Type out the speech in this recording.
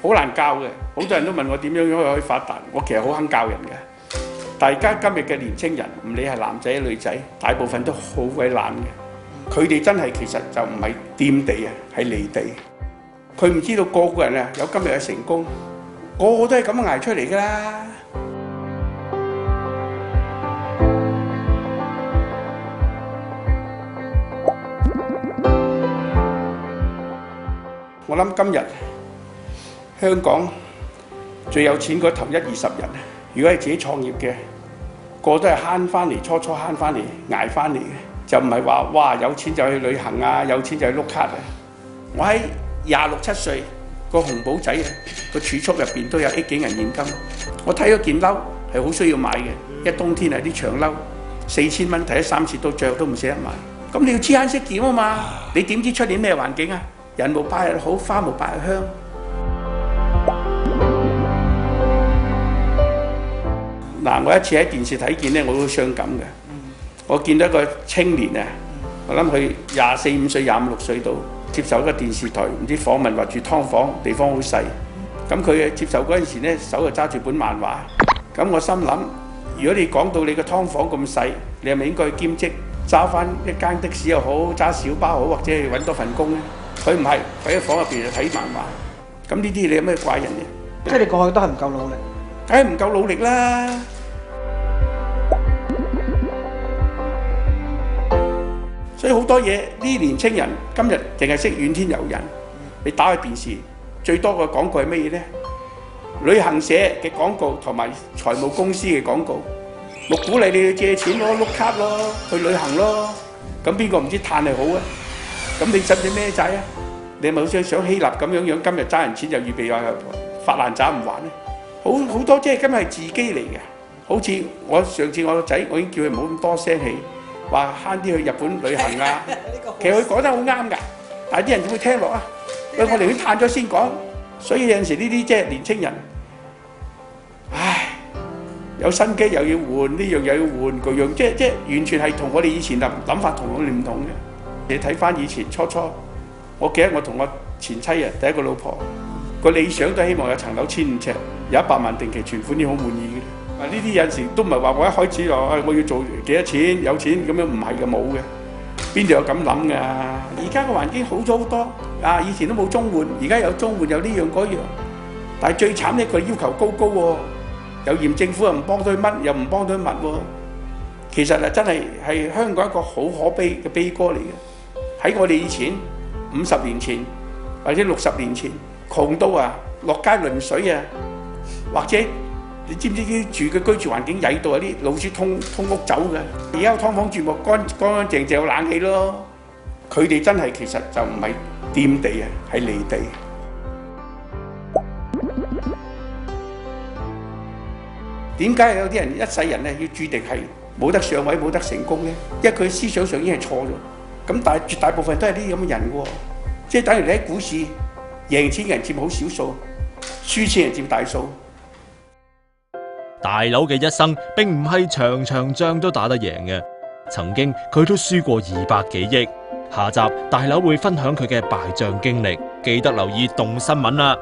好難教嘅。好多人都問我點樣可以發達，我其實好肯教人嘅。大家今日嘅年青人，唔理係男仔女仔，大部分都好鬼懶嘅。佢哋真係其實就唔係掂地啊，係離地。佢唔知道個個人啊有今日嘅成功，個個都係咁樣捱出嚟㗎啦。我諗今日香港最有錢嗰頭1、20人，如果係自己創業嘅，個個都係慳翻嚟，初慳翻嚟，捱翻嚟嘅，就唔係話哇有錢就去旅行啊，有錢就去碌卡啊。我喺26、7歲個紅簿仔啊，個儲蓄入邊都有億幾銀現金。我睇咗件褸係好需要買嘅，一冬天係啲長褸，4000蚊睇咗3次都着都唔捨得買。咁你要知慳識儉啊嘛，你點知出年咩環境啊？人無百日好，花無百日香。嗱，我一次喺電視睇見咧，我好傷感嘅。我見到一個青年啊，我諗佢24、5歲、25、6歲到，接受一個電視台唔知訪問，話住劏房，地方好細。咁佢接受嗰陣時咧，手就揸住本漫畫。咁我心諗，如果你講到你個劏房咁細，你係咪應該去兼職，揸翻一間的士又好，揸小巴好，或者去揾多份工咧？佢唔係，喺房入邊就睇漫畫。咁呢啲你有咩怪人嘅？即係你過去都係唔夠努力，梗係唔夠努力啦！所以好多嘢，呢啲年青人今日淨係識怨天尤人。你打開電視，最多嘅廣告係乜嘢咧？旅行社嘅廣告同埋財務公司嘅廣告，鼓勵你去借錢咯、碌卡咯、去旅行咯。咁邊個唔知嘆係好啊？咁你使唔使孭債啊？你係咪好似想希臘咁樣樣，今日揸人錢就預備話發爛渣唔還咧？好多即係今日係自己嚟嘅。好似我上次我個仔，我已經叫佢唔好咁多聲氣，話慳啲去日本旅行啊。其實佢講得好啱㗎，但係啲人點會聽落啊？喂，我寧願嘆咗先講。所以有陣時呢啲即係年青人，唉，有心機又要換呢樣，又要換嗰樣，即係完全係同我哋以前諗法同我哋唔同嘅。你睇翻以前初，我記得我同我前妻啊，第一個老婆個理想都希望有層樓1500尺，有100萬定期存款已經好滿意嘅。呢啲有陣時都唔係話我一開始話我要做幾多錢有錢咁樣，唔係嘅，冇嘅，邊度有咁諗㗎？而家個環境好咗好多啊！以前都冇綜援，而家有綜援，有呢樣嗰樣，但係最慘呢，佢要求高喎，又嫌政府又唔幫到佢乜，又唔幫到佢乜喎。其實啊，真係香港一個好可悲嘅悲歌嚟嘅。喺我哋以前50年前或者60年前，窮到啊落街輪水啊，或者你知唔知啲住嘅居住環境曳到有啲老鼠通屋走嘅？而家劏房住木乾淨有冷氣咯。佢哋真係其實就唔係掂地啊，係離地。點解有啲人一世人咧要注定係冇得上位冇得成功咧？因為佢思想上已經係錯咗。咁但係絕大部分都係呢啲咁嘅人喎，即係等於你喺股市贏錢嘅人佔好少數，輸錢人佔大數。大佬嘅一生並唔係場場仗都打得贏嘅，曾經佢都輸過200幾億。下集大佬會分享佢嘅敗仗經歷，記得留意動新聞啦。